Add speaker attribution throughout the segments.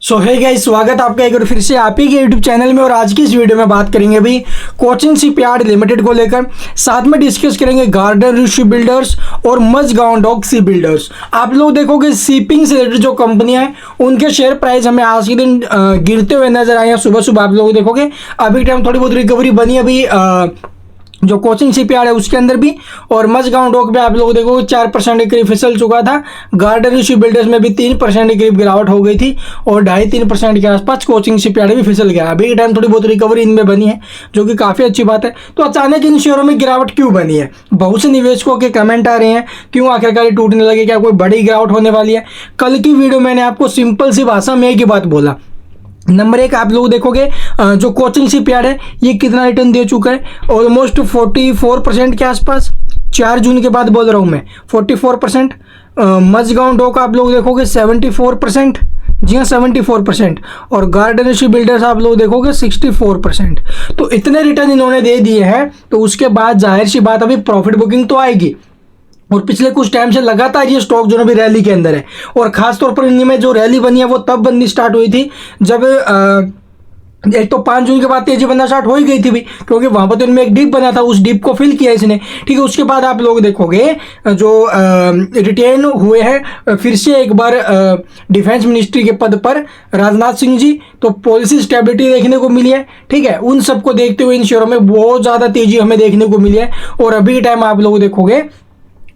Speaker 1: सो है गाइस, स्वागत आपका एक बार फिर से आप ही के यूट्यूब चैनल में। और आज की इस वीडियो में बात करेंगे अभी कोचिन शिपयार्ड लिमिटेड को लेकर। साथ में डिस्कस करेंगे गार्डन ऋषि बिल्डर्स और मझगांव डॉक सी बिल्डर्स। आप लोग देखोगे शिपिंग से रिलेटेड जो कंपनियां हैं उनके शेयर प्राइस हमें आज के दिन गिरते हुए नजर आए हैं। सुबह सुबह आप लोग देखोगे अभी टाइम थोड़ी बहुत रिकवरी बनी अभी जो कोचिंग शिपयार्ड है उसके अंदर भी। और मझगांव डॉक पे आप लोग देखोगे 4% के करीब फिसल चुका था। गार्डन ऋषि बिल्डर्स में भी 3% के करीब गिरावट हो गई थी और 2.5-3% के आसपास कोचिंग शिपयार्ड भी फिसल गया। अभी के टाइम थोड़ी बहुत रिकवरी इनमें बनी है जो कि काफ़ी अच्छी बात है। तो अचानक इन शेयरों में गिरावट क्यों बनी है? बहुत से निवेशकों के कमेंट आ रहे हैं क्यों आखिरकार ये टूटने लगे, क्या कोई बड़ी गिरावट होने वाली है? कल की वीडियो मैंने आपको सिंपल सी भाषा में एक ही बात बोला। नंबर एक, आप लोग देखोगे जो कोचिंग शिपयार्ड है ये कितना रिटर्न दे चुका है, ऑलमोस्ट 44% के आसपास। 4 जून के बाद बोल रहा हूँ मैं 44%। मझगांव डॉक आप लोग देखोगे 74%, जी हाँ 74%। और गार्डन ऋषि बिल्डर्स आप लोग देखोगे 64%। तो इतने रिटर्न इन्होंने दे दिए हैं, तो उसके बाद जाहिर सी बात अभी प्रॉफिट बुकिंग तो आएगी। और पिछले कुछ टाइम से लगातार ये स्टॉक जो भी रैली के अंदर है, और खास तौर पर इनमें जो रैली बनी है वो तब बननी स्टार्ट हुई थी जब एक तो 5 जून के बाद तेजी बनना स्टार्ट हो ही गई थी भी, क्योंकि वहां पर तो इनमें एक डिप बना था, उस डिप को फिल किया इसने। ठीक है, उसके बाद आप लोग देखोगे जो रिटेन हुए हैं फिर से एक बार डिफेंस मिनिस्ट्री के पद पर राजनाथ सिंह जी, तो पॉलिसी स्टेबिलिटी देखने को मिली है। ठीक है, उन सबको देखते हुए इन शेयरों में बहुत ज़्यादा तेजी हमें देखने को मिली है। और अभी के टाइम आप लोग देखोगे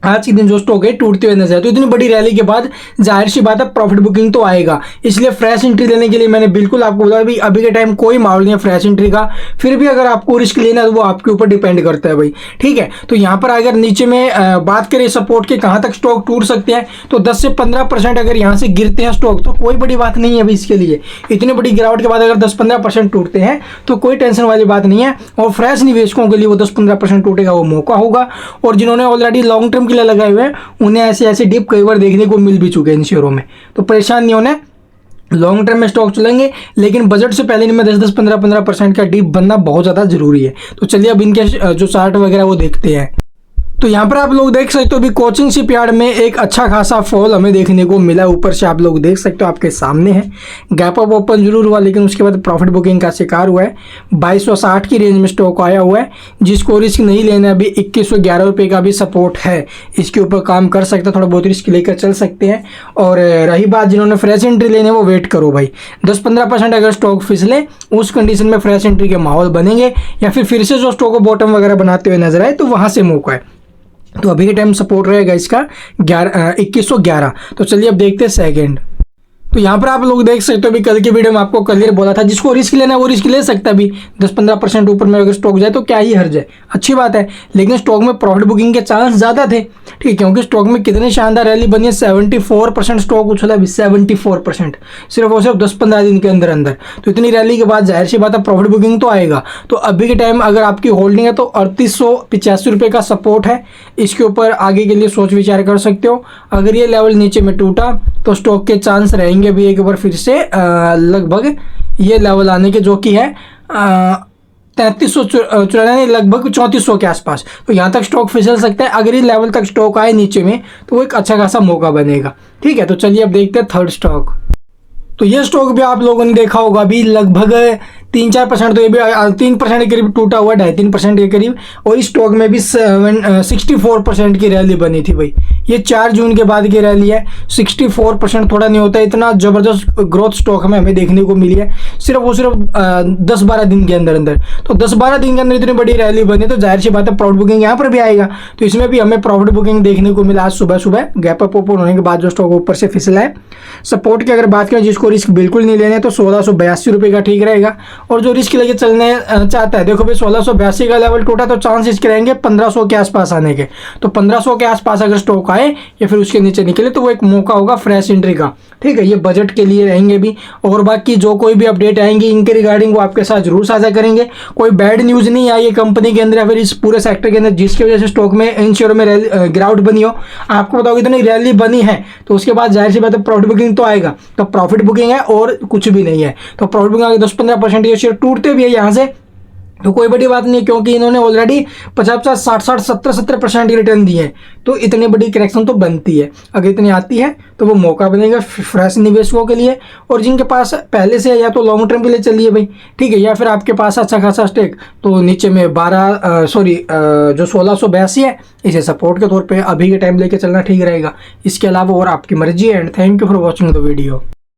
Speaker 1: आज के दिन जो स्टॉक है टूटते हुए नजर आए। तो इतनी बड़ी रैली के बाद जाहिर सी बात है प्रॉफिट बुकिंग तो आएगा, इसलिए फ्रेश एंट्री लेने के लिए मैंने बिल्कुल आपको बोला भाई अभी के टाइम कोई माहौल नहीं है फ्रेश एंट्री का। फिर भी अगर आपको रिस्क लेना है तो वो आपके ऊपर डिपेंड करता है भाई। ठीक है, तो यहाँ पर अगर नीचे में बात करें सपोर्ट के कहाँ तक स्टॉक टूट सकते हैं, तो 10 से 15% अगर यहाँ से गिरते हैं स्टॉक तो कोई बड़ी बात नहीं है अभी इसके लिए। इतनी बड़ी गिरावट के बाद अगर 10-15% टूटते हैं तो कोई टेंशन वाली बात नहीं है। और फ्रेश निवेशकों के लिए वो 10-15% टूटेगा वो मौका होगा। और जिन्होंने ऑलरेडी लॉन्ग टर्म के लिए लगाए हुए हैं उन्हें ऐसे ऐसे डिप कई बार देखने को मिल भी चुके हैं इन शेयरों में, तो परेशान नहीं होना। लॉन्ग टर्म में स्टॉक चलेंगे, लेकिन बजट से पहले इनमें 10-10, 15-15% का डिप बनना बहुत ज़्यादा जरूरी है। तो चलिए अब इनके जो चार्ट वगैरह वो देखते हैं। तो यहाँ पर आप लोग देख सकते हो अभी कोचिंग शिपयार्ड में एक अच्छा खासा फॉल हमें देखने को मिला। ऊपर से आप लोग देख सकते हो आपके सामने है, गैप अप ओपन जरूर हुआ लेकिन उसके बाद प्रॉफिट बुकिंग का शिकार हुआ है। 2260 की रेंज में स्टॉक आया हुआ है, जिसको रिस्क नहीं लेना अभी 2111 रुपये का भी सपोर्ट है, इसके ऊपर काम कर सकते हैं, थोड़ा बहुत रिस्क लेकर चल सकते हैं। और रही बात जिन्होंने फ्रेश एंट्री लेने वो वेट करो भाई, 10-15% अगर स्टॉक फिसले उस कंडीशन में फ्रेश एंट्री के माहौल बनेंगे, या फिर से जो स्टॉक को बॉटम वगैरह बनाते हुए नजर आए तो वहाँ से मौका है। तो अभी के टाइम सपोर्ट रहेगा इसका 2111। तो चलिए अब देखते हैं सेकंड। तो यहाँ पर आप लोग देख सकते हो अभी कल की वीडियो में आपको क्लियर बोला था जिसको रिस्क लेना है वो रिस्क ले सकता है। अभी 10-15% ऊपर में अगर स्टॉक जाए तो क्या ही हर्ज है, अच्छी बात है। लेकिन स्टॉक में प्रॉफिट बुकिंग के चांस ज़्यादा थे। ठीक है, क्योंकि स्टॉक में कितनी शानदार रैली बनी है, 74% स्टॉक उछला अभी, 74% सिर्फ और सिर्फ 10-15 दिन के अंदर अंदर। तो इतनी रैली के बाद जाहिर सी बात है प्रॉफिट बुकिंग तो आएगा। तो अभी के टाइम अगर आपकी होल्डिंग है तो 3885 रुपये का सपोर्ट है, इसके ऊपर आगे के लिए सोच विचार कर सकते हो। अगर ये लेवल नीचे में टूटा तो स्टॉक के चांस रहेंगे भी एक बार फिर से लगभग ये लेवल आने के, जो कि है 3394 लगभग 3400 के आसपास। तो यहाँ तक स्टॉक फिसल सकता है। अगर इस लेवल तक स्टॉक आए नीचे में तो वो एक अच्छा खासा मौका बनेगा। ठीक है, तो चलिए अब देखते हैं थर्ड स्टॉक। तो ये स्टॉक भी आप लोगों ने देखा होगा अभी लगभग 3-4%, तो ये भी 3% के करीब टूटा हुआ, 2.5-3% के करीब। और इस स्टॉक में भी 64% की रैली बनी थी भाई। ये 4 जून के बाद की रैली है। 64% थोड़ा नहीं होता, इतना ज़बरदस्त ग्रोथ स्टॉक में हमें देखने को मिली है सिर्फ वो सिर्फ 10-12 दिन के अंदर अंदर। तो 10-12 दिन के अंदर इतनी बड़ी रैली बनी तो जाहिर सी बात है प्रॉफिट बुकिंग यहाँ पर भी आएगा। तो इसमें भी हमें प्रॉफिट बुकिंग देखने को मिला आज सुबह सुबह गैप अप ओपन होने के बाद जो स्टॉक ऊपर से फिसला है। सपोर्ट की अगर बात करें जिसको रिस्क बिल्कुल नहीं लेने तो 1682 रुपये का ठीक रहेगा। और जो रिस्क लेके चलने चाहता है, देखो भाई 1682 का लेवल टूटा तो चांस इसके रहेंगे 1500 के आसपास आने के। तो 1500 के आसपास अगर स्टॉक आए या फिर उसके नीचे निकले तो वो एक मौका होगा फ्रेश एंट्री का। ठीक है, ये बजट के लिए रहेंगे भी। और बाकी जो कोई भी अपडेट आएंगे इनके रिगार्डिंग वो आपके साथ जरूर साझा करेंगे। कोई बैड न्यूज़ नहीं आई है कंपनी के अंदर या फिर इस पूरे सेक्टर के अंदर जिसकी वजह से स्टॉक में इन शेयरों में गिरावट बनी हो। आपको बताओ इतनी रैली बनी है तो उसके बाद जाहिर सी बात है प्रॉफिट बुकिंग तो आएगा। तो प्रॉफिट बुकिंग है और कुछ भी नहीं है। तो प्रॉफिट बुकिंग आगे 10-15% ये शेयर टूटते भी है यहाँ से तो कोई बड़ी बात नहीं, क्योंकि इन्होंने ऑलरेडी 50-50, 60-60, 70-70% की रिटर्न दी है, तो इतनी बड़ी करेक्शन तो बनती है। अगर इतनी आती है तो वो मौका बनेगा फ्रेश निवेशकों के लिए, और जिनके पास पहले से या तो लॉन्ग टर्म के लिए चलिए भाई, ठीक है, या फिर आपके पास अच्छा खासा स्टेक, तो नीचे में 1682 है, इसे सपोर्ट के तौर पर अभी के टाइम लेके चलना ठीक रहेगा। इसके अलावा और आपकी मर्जी है। And thank you for watching the video.